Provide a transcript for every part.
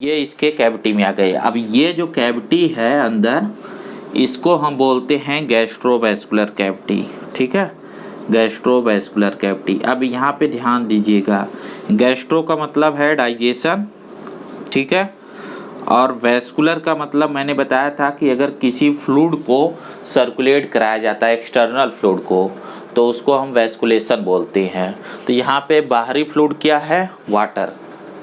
ये इसके कैविटी में आ गए। अब ये जो कैविटी है अंदर, इसको हम बोलते हैं गैस्ट्रोवैस्कुलर कैविटी। ठीक है, गैस्ट्रोवैस्कुलर कैविटी। अब यहाँ पे ध्यान दीजिएगा, गैस्ट्रो का मतलब है डाइजेशन, ठीक है, और वैस्कुलर का मतलब मैंने बताया था कि अगर किसी फ्लूइड को सर्कुलेट कराया जाता है, एक्सटर्नल फ्लूइड को, तो उसको हम वैस्कुलेशन बोलते हैं। तो यहाँ पे बाहरी फ्लूइड क्या है? वाटर,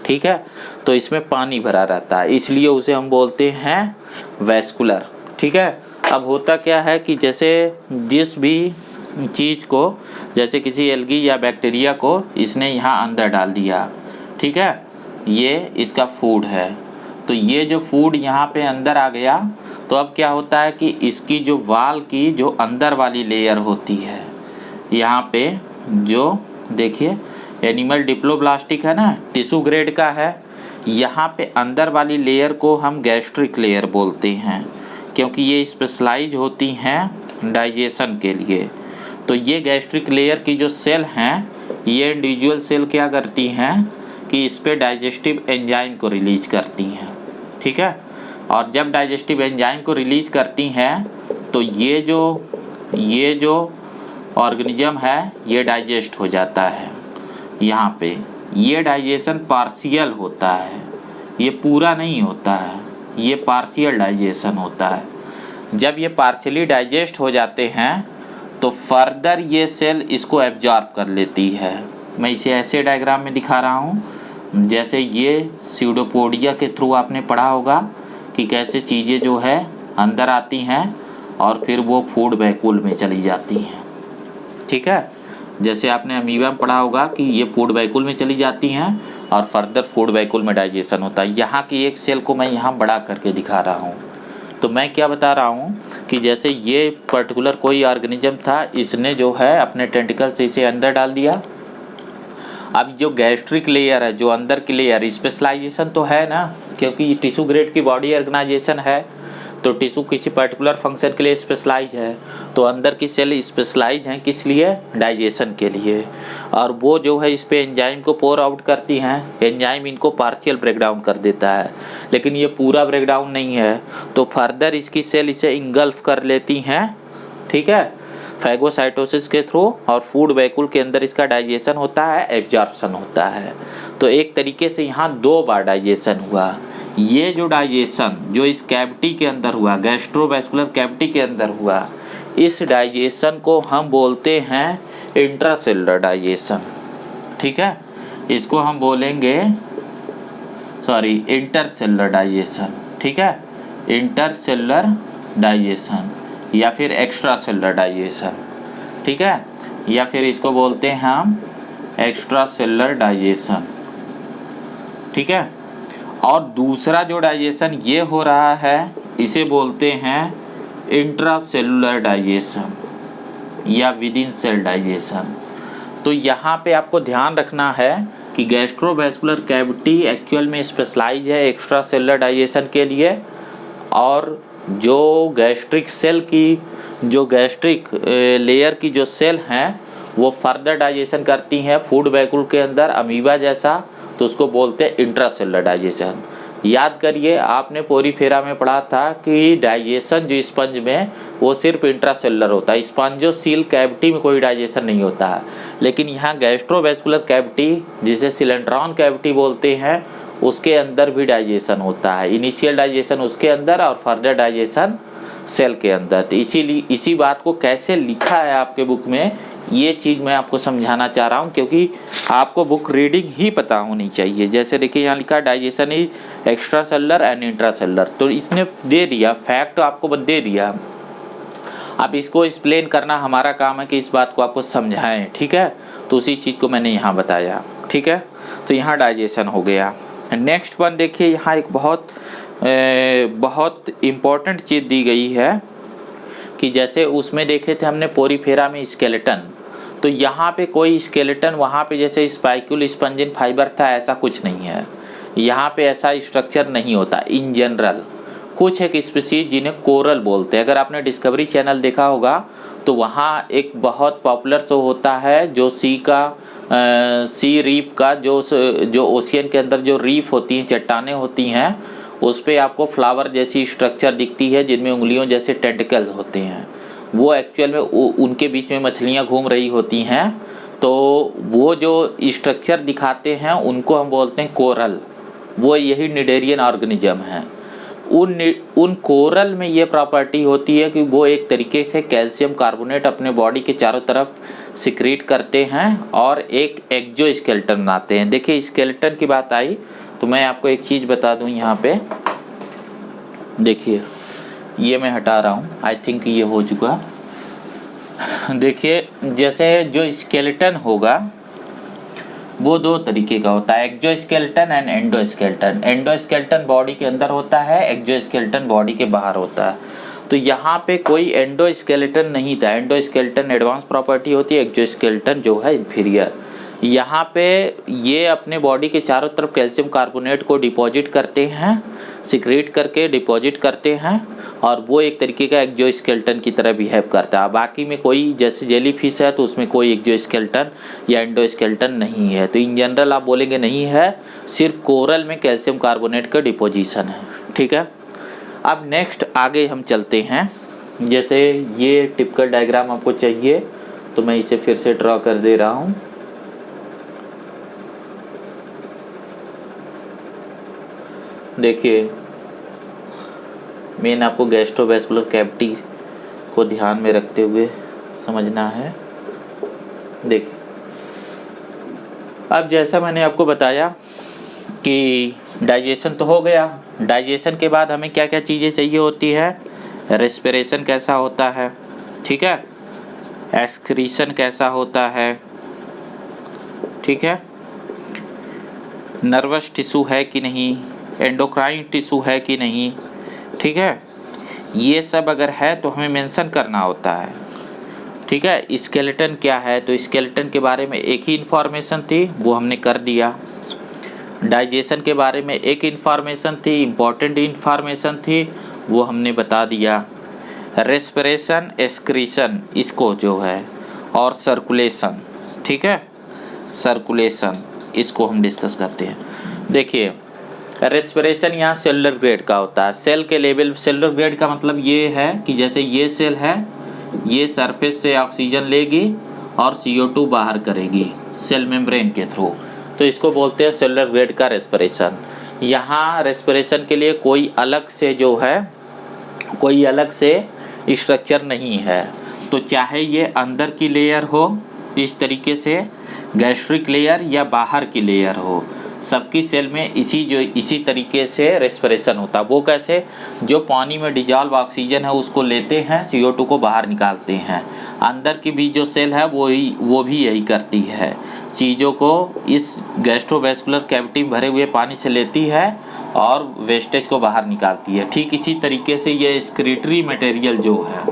ठीक है, तो इसमें पानी भरा रहता है, इसलिए उसे हम बोलते हैं वैस्कुलर। ठीक है। अब होता क्या है कि जैसे जिस भी चीज़ को, जैसे किसी एल्गी या बैक्टीरिया को इसने यहाँ अंदर डाल दिया, ठीक है, ये इसका फूड है, तो ये जो फूड यहाँ पे अंदर आ गया, तो अब क्या होता है कि इसकी जो वाल की जो अंदर वाली लेयर होती है, यहाँ पे जो देखिए एनिमल डिप्लोब्लास्टिक है ना, टिश्यू ग्रेड का है, यहाँ पे अंदर वाली लेयर को हम गैस्ट्रिक लेयर बोलते हैं, क्योंकि ये स्पेशलाइज होती हैं डाइजेशन के लिए। तो ये गैस्ट्रिक लेयर की जो सेल हैं, ये इंडिविजुअल सेल क्या करती हैं कि इस पे डाइजेस्टिव एंजाइम को रिलीज करती हैं, ठीक है, और जब डाइजेस्टिव एंजाइम को रिलीज करती हैं, तो ये जो ऑर्गेनिज्म है ये डाइजेस्ट हो जाता है। यहाँ पे ये डाइजेशन पार्शियल होता है, ये पूरा नहीं होता है, ये पार्शियल डाइजेशन होता है। जब ये पार्शियली डाइजेस्ट हो जाते हैं तो फर्दर ये सेल इसको एब्जॉर्ब कर लेती है। मैं इसे ऐसे डायग्राम में दिखा रहा हूँ, जैसे ये स्यूडोपोडिया के थ्रू आपने पढ़ा होगा कि कैसे चीज़ें जो है अंदर आती हैं और फिर वो फूड वैक्यूल में चली जाती हैं, ठीक है। जैसे आपने अमीबा में पढ़ा होगा कि ये फूड वैक्यूल में चली जाती हैं और फर्दर फूड वैक्यूल में डाइजेशन होता है। यहाँ की एक सेल को मैं यहाँ बड़ा करके दिखा रहा हूँ। तो मैं क्या बता रहा हूँ कि जैसे ये पर्टिकुलर कोई ऑर्गेनिज्म था, इसने जो है अपने टेंटिकल से इसे अंदर डाल दिया। अब जो गैस्ट्रिक लेयर है, जो अंदर की लेयर, स्पेशलाइजेशन तो है ना, क्योंकि टिश्यू ग्रेड की बॉडी ऑर्गेनाइजेशन है, तो टिश्यू किसी पर्टिकुलर फंक्शन के लिए स्पेशलाइज है, तो अंदर की सेल स्पेशलाइज हैं किस लिए? डाइजेशन के लिए। और वो जो है इस पे एंजाइम को पोर आउट करती हैं, एंजाइम इनको पार्शियल ब्रेकडाउन कर देता है, लेकिन ये पूरा ब्रेकडाउन नहीं है, तो फर्दर इसकी सेल इसे इंगल्फ कर लेती हैं, ठीक है, फैगोसाइटोसिस के थ्रू, और फूड वैक्यूल के अंदर इसका डाइजेशन होता है, एब्जॉर्प्शन होता है। तो एक तरीके से यहाँ 2 बार डाइजेशन हुआ। ये जो डाइजेशन जो इस कैविटी के अंदर हुआ, गैस्ट्रोवैस्कुलर कैविटी के अंदर हुआ, इस डाइजेशन को हम बोलते हैं इंट्रासेलुलर डाइजेशन, ठीक है, इसको हम बोलेंगे इंटरसेलुलर डाइजेशन, ठीक है, इंटरसेलुलर डाइजेशन या फिर एक्स्ट्रा सेलुलर डाइजेशन, ठीक है, या फिर इसको बोलते हैं हम एक्स्ट्रा सेलुलर डाइजेशन, ठीक है। और दूसरा जो डाइजेशन ये हो रहा है, इसे बोलते हैं इंट्रासेलुलर डाइजेशन या विद इन सेल डाइजेशन। तो यहाँ पे आपको ध्यान रखना है कि गैस्ट्रोवैस्कुलर कैविटी एक्चुअल में स्पेशलाइज है एक्स्ट्रा सेलुलर डाइजेशन के लिए, और जो गैस्ट्रिक सेल की, जो गैस्ट्रिक लेयर की जो सेल हैं, वो फर्दर डाइजेशन करती हैं फूड वैक्यूल के अंदर अमीबा जैसा, तो उसको बोलते हैं इंट्रासेलुलर डाइजेशन। याद करिए, आपने पोरीफेरा में पढ़ा था कि डाइजेशन जो स्पंज में, वो सिर्फ इंट्रासेलुलर होता है, स्पंजोसील कैविटी में कोई डाइजेशन नहीं होता है। लेकिन यहाँ गैस्ट्रोवैस्कुलर कैविटी, जिसे सिलेंट्रॉन कैविटी बोलते हैं, उसके अंदर भी डाइजेशन होता है। इनिशियल डाइजेशन उसके अंदर और फर्दर डाइजेशन सेल के अंदर। तो इसीलिए इसी बात को कैसे लिखा है आपके बुक में, ये चीज़ मैं आपको समझाना चाह रहा हूँ, क्योंकि आपको बुक रीडिंग ही पता होनी चाहिए। जैसे देखिए यहाँ लिखा digestion is extra cellular and intra cellular, तो इसने दे दिया, फैक्ट आपको दे दिया। अब इसको एक्सप्लेन करना हमारा काम है कि इस बात को आपको समझाएं, ठीक है। तो उसी चीज़ को मैंने यहाँ बताया, ठीक है। तो यहाँ डाइजेशन हो गया। नेक्स्ट वन देखिए, यहाँ एक बहुत इम्पोर्टेंट चीज़ दी गई है कि जैसे उसमें देखे थे हमने पोरीफेरा में स्केलेटन, तो यहाँ पे कोई स्केलेटन, वहाँ पे जैसे स्पाइक्यूल स्पंजिन फाइबर था, ऐसा कुछ नहीं है। यहाँ पे ऐसा स्ट्रक्चर नहीं होता इन जनरल। कुछ एक स्पीसीज जिन्हें कोरल बोलते हैं, अगर आपने डिस्कवरी चैनल देखा होगा तो वहाँ एक बहुत पॉपुलर शो होता है जो सी रीफ का जो ओशियन के अंदर जो रीफ होती हैं, चट्टानें होती हैं, उस पे आपको फ्लावर जैसी स्ट्रक्चर दिखती है जिनमें उंगलियों जैसे टेंटिकल्स होते हैं। वो एक्चुअल में उनके बीच में मछलियाँ घूम रही होती हैं। तो वो जो स्ट्रक्चर दिखाते हैं उनको हम बोलते हैं कोरल। वो यही निडेरियन ऑर्गेनिज्म है। उन कोरल में ये प्रॉपर्टी होती है कि वो एक तरीके से कैल्शियम कार्बोनेट अपने बॉडी के चारों तरफ सिक्रीट करते हैं और एक एक्जोस्केलेटन बनाते हैं। देखिए स्केलेटन की बात आई तो मैं आपको एक चीज़ बता दूं यहाँ पे। देखिए ये मैं हटा रहा हूँ, आई थिंक ये हो चुका। देखिए जैसे जो स्केलेटन होगा वो दो तरीके का होता है, exoskeleton and endoskeleton. Endoskeleton body के अंदर होता है, एक्जोस्केलेटन बॉडी के बाहर होता है। तो यहाँ पे कोई एंडोस्केलेटन नहीं था। एंडोस्केलेटन एडवांस प्रॉपर्टी होती है, एक्जोस्केलेटन जो है इंफीरियर। यहाँ पे ये अपने बॉडी के चारों तरफ कैल्शियम कार्बोनेट को डिपॉजिट करते हैं, सिक्रेट करके डिपॉजिट करते हैं, और वो एक तरीके का एक्जोस्केलेटन की तरह बिहेव करता है। बाकी में कोई, जैसे जेलीफिश है तो उसमें कोई एक्जोस्केलेटन या एंडोस्केलेटन नहीं है। तो इन जनरल आप बोलेंगे नहीं है, सिर्फ कोरल में कैल्शियम कार्बोनेट का डिपोजिशन है। ठीक है, अब नेक्स्ट आगे हम चलते हैं। जैसे ये टिपिकल डायग्राम आपको चाहिए तो मैं इसे फिर से ड्रॉ कर दे रहा हूँ। देखिए मेन आपको गैस्ट्रोवेस्कुलर कैविटी को ध्यान में रखते हुए समझना है। देखिए अब जैसा मैंने आपको बताया कि डाइजेशन तो हो गया। डाइजेशन के बाद हमें क्या क्या चीज़ें चाहिए होती है, रेस्पिरेशन कैसा होता है, ठीक है, एक्सक्रीशन कैसा होता है, ठीक है, नर्वस टिश्यू है कि नहीं, एंडोक्राइन टिश्यू है कि नहीं, ठीक है, ये सब अगर है तो हमें मेंशन करना होता है। ठीक है, स्केलेटन क्या है, तो स्केलेटन के बारे में एक ही इन्फॉर्मेशन थी, वो हमने कर दिया। डाइजेशन के बारे में एक इन्फॉर्मेशन थी, इम्पॉर्टेंट इन्फॉर्मेशन थी, वो हमने बता दिया। रेस्पिरेशन, एक्सक्रीशन इसको जो है, और सर्कुलेशन, ठीक है, सर्कुलेशन इसको हम डिस्कस करते हैं। देखिए रेस्पिरेशन यहाँ सेलुलर ग्रेड का होता है। सेल के लेवल, सेलुलर ग्रेड का मतलब ये है कि जैसे ये सेल है, ये सरफेस से ऑक्सीजन लेगी और CO2 बाहर करेगी सेल मेम्ब्रेन के थ्रू, तो इसको बोलते हैं सेलुलर ग्रेड का रेस्पिरेशन। यहाँ रेस्पिरेशन के लिए कोई अलग से जो है, कोई अलग से स्ट्रक्चर नहीं है। तो चाहे ये अंदर की लेयर हो इस तरीके से गैस्ट्रिक लेयर, या बाहर की लेयर हो, सबकी सेल में इसी तरीके से रेस्पिरेशन होता है। वो कैसे, जो पानी में डिजॉल्व ऑक्सीजन है उसको लेते हैं, CO2 को बाहर निकालते हैं। अंदर की भी जो सेल है वो भी यही करती है, चीज़ों को इस गैस्ट्रोवेस्कुलर कैविटी में भरे हुए पानी से लेती है और वेस्टेज को बाहर निकालती है। ठीक इसी तरीके से ये एक्सक्रीटरी मटेरियल जो है,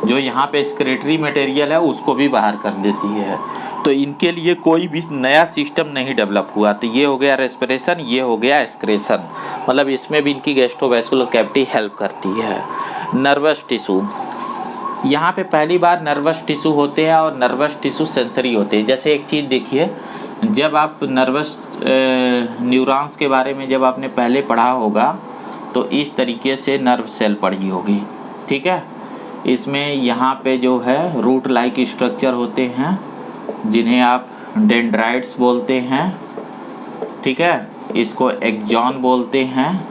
जो यहाँ पे एक्सक्रीटरी मटेरियल है उसको भी बाहर कर देती है। तो इनके लिए कोई भी नया सिस्टम नहीं डेवलप हुआ। तो ये हो गया रेस्पिरेशन, ये हो गया एक्सक्रेशन, मतलब इसमें भी इनकी गैस्ट्रोवेस्कुलर कैविटी हेल्प करती है। नर्वस टिश्यू, यहाँ पे पहली बार नर्वस टिश्यू होते हैं और नर्वस टिश्यू सेंसरी होते हैं। जैसे एक चीज़ देखिए, जब आप नर्वस न्यूरॉन्स के बारे में जब आपने पहले पढ़ा होगा तो इस तरीके से नर्व सेल पढ़ी होगी, ठीक है। इसमें यहाँ पे जो है रूट लाइक स्ट्रक्चर होते हैं जिन्हें आप डेंड्राइट्स बोलते हैं, ठीक है, इसको एक्सॉन बोलते हैं,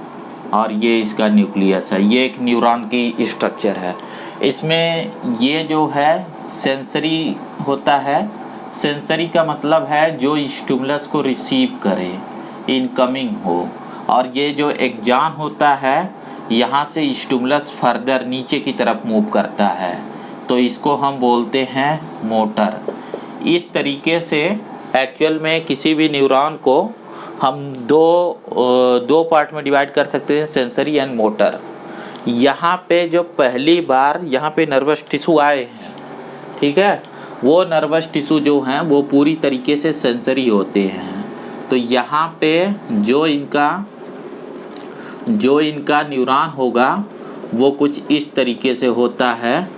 और ये इसका न्यूक्लियस है। ये एक न्यूरॉन की स्ट्रक्चर है। इसमें ये जो है सेंसरी होता है। सेंसरी का मतलब है जो स्टिमुलस को रिसीव करे, इनकमिंग हो, और ये जो एक्सॉन होता है यहाँ से स्टिमुलस फर्दर नीचे की तरफ मूव करता है, तो इसको हम बोलते हैं मोटर। इस तरीके से एक्चुअल में किसी भी न्यूरॉन को हम दो पार्ट में डिवाइड कर सकते हैं, सेंसरी एंड मोटर। यहाँ पे जो पहली बार यहाँ पे नर्वस टिश्यू आए हैं, ठीक है, वो नर्वस टिश्यू जो हैं वो पूरी तरीके से सेंसरी होते हैं। तो यहाँ पे जो इनका न्यूरॉन होगा वो कुछ इस तरीके से होता है,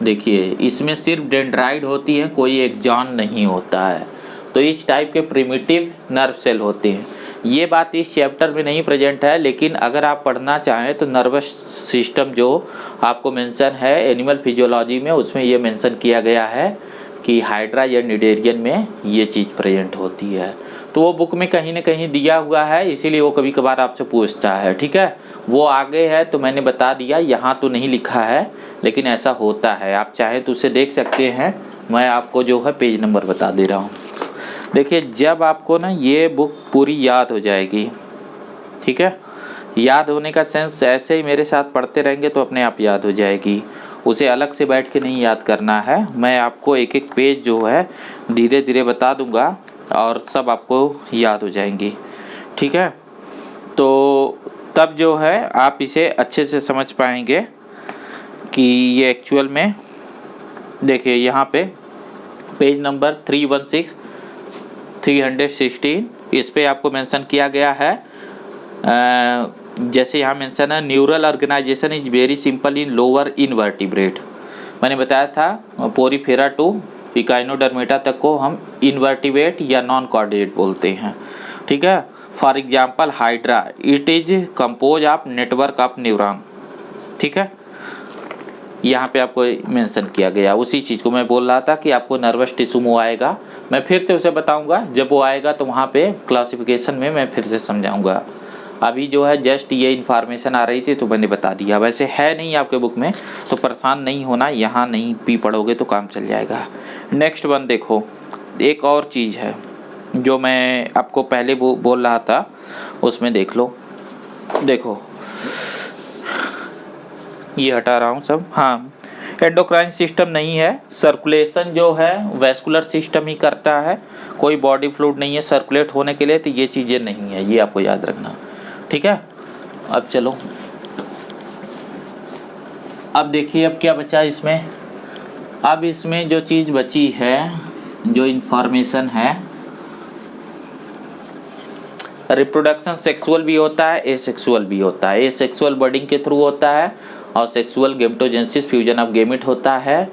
देखिए इसमें सिर्फ डेंड्राइट होती है, कोई एक्सॉन नहीं होता है। तो इस टाइप के प्रिमिटिव नर्व सेल होते हैं। ये बात इस चैप्टर में नहीं प्रेजेंट है, लेकिन अगर आप पढ़ना चाहें तो नर्वस सिस्टम जो आपको मेंशन है एनिमल फिजियोलॉजी में, उसमें ये मेंशन किया गया है कि हाइड्रा या निडेरियन में ये चीज़ प्रेजेंट होती है। तो वो बुक में कहीं ना कहीं दिया हुआ है, इसीलिए वो कभी कभार आपसे पूछता है, ठीक है। वो आगे है तो मैंने बता दिया, यहाँ तो नहीं लिखा है, लेकिन ऐसा होता है। आप चाहे तो उसे देख सकते हैं, मैं आपको जो है पेज नंबर बता दे रहा हूँ। देखिए जब आपको ना ये बुक पूरी याद हो जाएगी, ठीक है, याद होने का सेंस ऐसे ही मेरे साथ पढ़ते रहेंगे तो अपने आप याद हो जाएगी, उसे अलग से बैठ के नहीं याद करना है। मैं आपको एक एक पेज जो है धीरे धीरे बता दूंगा और सब आपको याद हो जाएंगी, ठीक है। तो तब जो है आप इसे अच्छे से समझ पाएंगे कि ये एक्चुअल में, देखिए यहाँ पे पेज नंबर 316 316 इस पे आपको मेंशन किया गया है। जैसे यहाँ मेंशन है neural organisation is very simple in lower invertebrate. मैंने बताया था पोरीफेरा टू इकाइनोडर्मेटा तक को हम इनवर्टिब्रेट या नॉन कोऑर्डिनेट बोलते हैं, ठीक है। For example hydra, it is compose of network of neuron, ठीक है। यहाँ पे आपको मेंशन किया गया, उसी चीज़ को मैं बोल रहा था कि आपको नर्वस टिश्यू में आएगा, मैं फिर से उसे बताऊंगा जब वो आएगा, तो वहाँ पे क्लासिफिकेशन में मैं फिर से समझाऊंगा। अभी जो है जस्ट ये इन्फॉर्मेशन आ रही थी तो मैंने बता दिया, वैसे है नहीं आपके बुक में, तो परेशान नहीं होना, यहाँ नहीं भी पढ़ोगे तो काम चल जाएगा। नेक्स्ट वन देखो, एक और चीज़ है जो मैं आपको पहले बोल रहा था, उसमें देख लो। देखो ये हटा रहा हूँ सब, हाँ एंडोक्राइन सिस्टम नहीं है, सर्कुलेशन जो है वैस्कुलर सिस्टम ही करता है, कोई बॉडी फ्लूइड नहीं है सर्कुलेट होने के लिए, तो ये चीज़ें नहीं है, ये आपको याद रखना, ठीक है। अब चलो, अब देखिए अब क्या बचा इसमें। अब इसमें जो चीज़ बची है, जो इन्फॉर्मेशन है, रिप्रोडक्शन सेक्सुअल भी होता है, एसेक्सुअल भी होता है। एसेक्सुअल बर्डिंग के थ्रू होता है और sexual gametogenesis fusion of gamete होता है,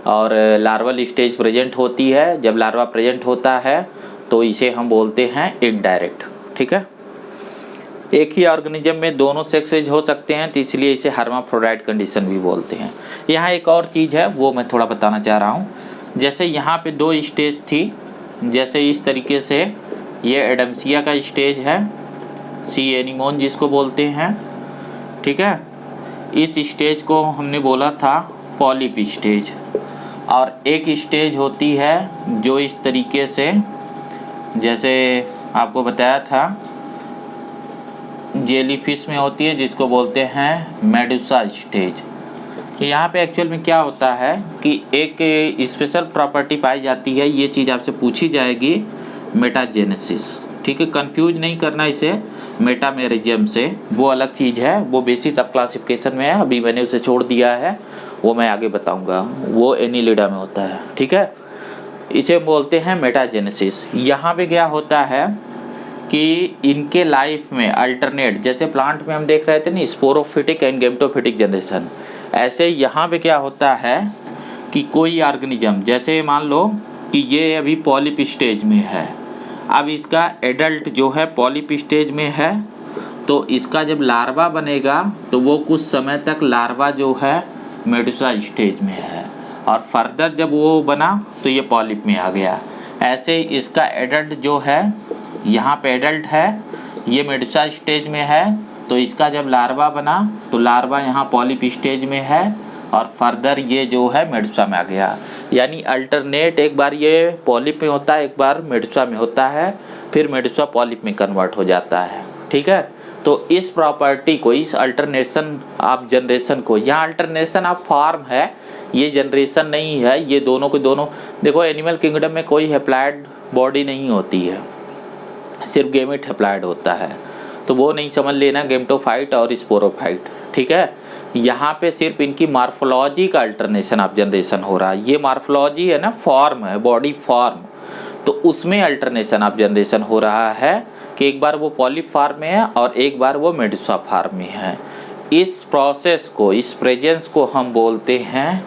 और लार्वल स्टेज प्रेजेंट होती है। जब लार्वा प्रेजेंट होता है तो इसे हम बोलते हैं इनडायरेक्ट, ठीक है। एक ही ऑर्गेनिज्म में दोनों सेक्सेज हो सकते हैं, तो इसलिए इसे हर्माफ्रोडाइट कंडीशन भी बोलते हैं। यहाँ एक और चीज़ है वो मैं थोड़ा बताना चाह रहा हूँ। जैसे यहाँ पे 2 स्टेज थी, जैसे इस तरीके से ये एडम्सिया का स्टेज है, सी एनिमोन जिसको बोलते हैं, ठीक है। इस स्टेज को हमने बोला था पॉलिप स्टेज, और एक स्टेज होती है जो इस तरीके से, जैसे आपको बताया था जेलीफिश में होती है, जिसको बोलते हैं मेडुसा स्टेज। यहाँ पे एक्चुअल में क्या होता है कि एक स्पेशल प्रॉपर्टी पाई जाती है, ये चीज़ आपसे पूछी जाएगी, मेटाजेनेसिस, ठीक है। कंफ्यूज नहीं करना इसे मेटामेरिज्म से, वो अलग चीज़ है, वो बेसिस ऑफ क्लासिफिकेशन में है, अभी मैंने उसे छोड़ दिया है, वो मैं आगे बताऊंगा, वो एनिलिडा में होता है, ठीक है। इसे बोलते हैं मेटाजेनेसिस। यहाँ पे क्या होता है कि इनके लाइफ में अल्टरनेट, जैसे प्लांट में हम देख रहे थे ना स्पोरोफिटिक एंड गेमेटोफिटिक जनरेशन, ऐसे यहाँ पे क्या होता है कि कोई ऑर्गेनिज्म, जैसे मान लो कि ये अभी पॉलिप स्टेज में है, अब इसका एडल्ट जो है पॉलिप स्टेज में है, तो इसका जब लार्वा बनेगा तो वो कुछ समय तक लार्वा जो है मेडुसा स्टेज में है, और फर्दर जब वो बना तो ये पॉलिप में आ गया। ऐसे इसका एडल्ट जो है, यहाँ पे एडल्ट है, ये मेडुसा स्टेज में है, तो इसका जब लार्वा बना तो लार्वा यहाँ पॉलिप स्टेज में है, और फर्दर ये जो है मेडुसा में आ गया। यानी अल्टरनेट, एक बार ये पॉलिप में होता है, एक बार मेडुसा में होता है, फिर मेडुसा पॉलिप में कन्वर्ट हो जाता है, ठीक है। तो इस प्रॉपर्टी को, इस अल्टरनेशन ऑफ जनरेशन को, यहाँ अल्टरनेशन ऑफ फॉर्म है, ये जनरेशन नहीं है, ये दोनों के दोनों। देखो एनिमल किंगडम में कोई हैप्लॉइड बॉडी नहीं होती है, सिर्फ गेमेट हैप्लॉइड होता है, तो वो नहीं समझ लेना गेमेटोफाइट और स्पोरोफाइट, ठीक है। यहाँ पे सिर्फ इनकी मार्फोलॉजी का अल्टरनेशन ऑफ जनरेशन हो रहा है। ये मार्फोलॉजी है ना, फॉर्म है, बॉडी फॉर्म, तो उसमें अल्टरनेशन ऑफ जनरेशन हो रहा है कि एक बार वो पॉलिप फॉर्म में है और एक बार वो मेडुसा फॉर्म में है। इस प्रोसेस को, इस प्रेजेंस को हम बोलते हैं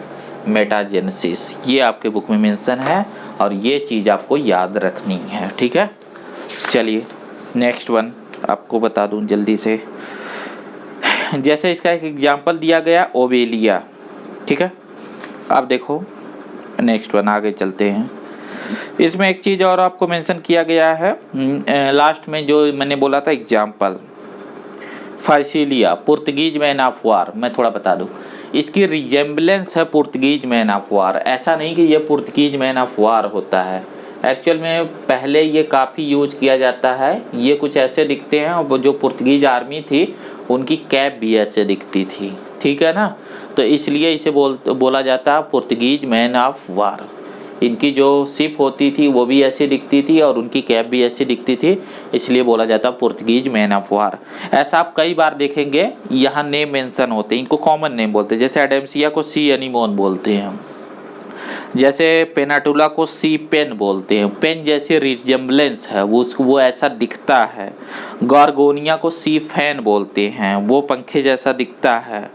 मेटाजेनेसिस, ये आपके बुक में मेंशन है और ये चीज़ आपको याद रखनी है, ठीक है। चलिए नेक्स्ट वन आपको बता दूं जल्दी से। जैसे इसका एक एग्जांपल दिया गया ओवेलिया, ठीक है। अब देखो नेक्स्ट वन आगे चलते हैं। इसमें एक चीज़ और आपको मेंशन किया गया है लास्ट में, जो मैंने बोला था example Physalia, Portuguese man of war. मैं थोड़ा बता दूं, इसकी रिजेम्बलेंस है पुर्तगीज मैन ऑफ वार। ऐसा नहीं कि ये पुर्तगीज मैन ऑफ वार होता है, एक्चुअल में पहले ये काफ़ी यूज किया जाता है। ये कुछ ऐसे दिखते हैं, और जो पुर्तगीज आर्मी थी उनकी कैप भी ऐसे दिखती थी, ठीक है ना। तो इसलिए इसे बोला जाता है पुर्तगीज मैन ऑफ वार। इनकी जो शिप होती थी वो भी ऐसी दिखती थी और उनकी कैप भी ऐसी दिखती थी, इसलिए बोला जाता है पुर्तगीज मैन ऑफ वार। ऐसा आप कई बार देखेंगे यहाँ नेम मेंशन होते हैं, इनको कॉमन नेम बोलते हैं। जैसे एडेम्सिया को सी एनीमोन बोलते हैं, जैसे पेनाटुला को सी पेन बोलते हैं, पेन जैसे रिजेम्बलेंस है वो ऐसा दिखता है। गार्गोनिया को सी फैन बोलते हैं, वो पंखे जैसा दिखता है।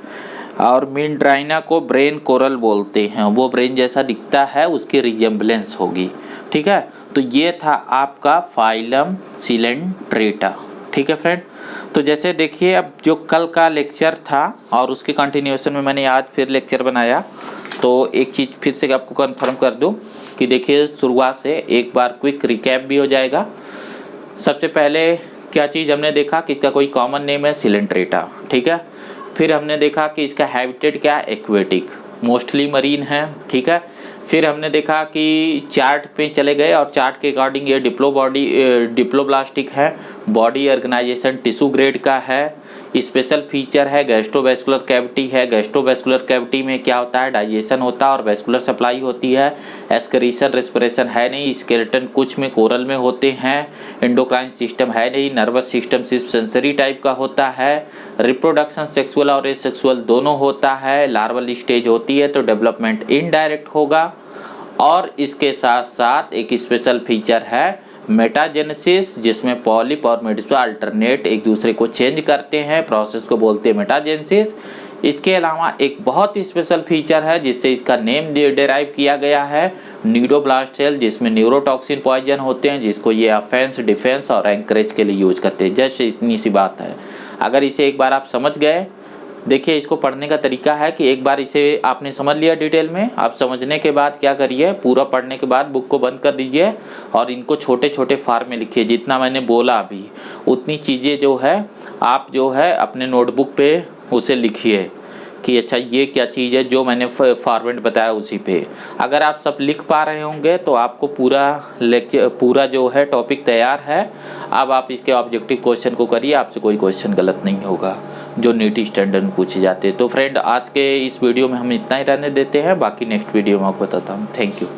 और मिंड्राइना को ब्रेन कोरल बोलते हैं, वो ब्रेन जैसा दिखता है, उसकी रिजेम्बलेंस होगी, ठीक है। तो ये था आपका फाइलम सिलेंट्रेटा, ठीक है फ्रेंड। तो जैसे देखिए, अब जो कल का लेक्चर था और उसके कंटिन्यूएशन में मैंने आज फिर लेक्चर बनाया, तो एक चीज़ फिर से आपको कंफर्म कर दूं कि देखिए शुरुआत से एक बार क्विक रिकैप भी हो जाएगा। सबसे पहले क्या चीज़ हमने देखा कि इसका कोई कॉमन नेम है सिलेंट्रेटा, ठीक है। फिर हमने देखा कि इसका हैबिटेट क्या है, एक्वेटिक, मोस्टली मरीन है, ठीक है। फिर हमने देखा कि चार्ट पे चले गए और चार्ट के अकॉर्डिंग ये डिप्लोब्लास्टिक है, बॉडी ऑर्गेनाइजेशन टिश्यू ग्रेड का है, स्पेशल फीचर है गैस्ट्रोवेस्कुलर कैविटी है। गैस्ट्रोवेस्कुलर कैविटी में क्या होता है, डाइजेशन होता है और वेस्कुलर सप्लाई होती है। एस्करीशन रेस्पिरेशन है नहीं, स्केलेटन कुछ में कोरल में होते हैं। एंडोक्राइन सिस्टम है नहीं, नर्वस सिस्टम सिर्फ सेंसरी टाइप का होता है। रिप्रोडक्शन सेक्सुअल और एसेक्सुअल दोनों होता है। लार्वल स्टेज होती है तो डेवलपमेंट इनडायरेक्ट होगा। और इसके साथ साथ एक स्पेशल फीचर है मेटाजेनेसिस, जिसमें पॉलिप और मेडुसा अल्टरनेट एक दूसरे को चेंज करते हैं, प्रोसेस को बोलते हैं मेटाजेनेसिस। इसके अलावा एक बहुत ही स्पेशल फीचर है जिससे इसका नेम डेराइव किया गया है, न्यूरोब्लास्ट सेल, जिसमें न्यूरोटॉक्सिन पॉइजन होते हैं, जिसको ये ऑफेंस, डिफेंस और एंकरेज के लिए यूज करते हैं। जस्ट इतनी सी बात है। अगर इसे एक बार आप समझ गए, देखिए इसको पढ़ने का तरीका है कि एक बार इसे आपने समझ लिया डिटेल में, आप समझने के बाद क्या करिए, पूरा पढ़ने के बाद बुक को बंद कर दीजिए और इनको छोटे छोटे फार्म में लिखिए। जितना मैंने बोला अभी उतनी चीज़ें जो है आप जो है अपने नोटबुक पे उसे लिखिए कि अच्छा ये क्या चीज़ है, जो मैंने फॉर्मेट बताया उसी पे। अगर आप सब लिख पा रहे होंगे तो आपको पूरा जो है टॉपिक तैयार है। अब आप इसके ऑब्जेक्टिव क्वेश्चन को करिए, आपसे कोई क्वेश्चन गलत नहीं होगा जो नीट स्टैंडर्ड में पूछे जाते हैं। तो फ्रेंड आज के इस वीडियो में हम इतना ही रहने देते हैं, बाकी नेक्स्ट वीडियो में आपको बताता हूँ। Thank you.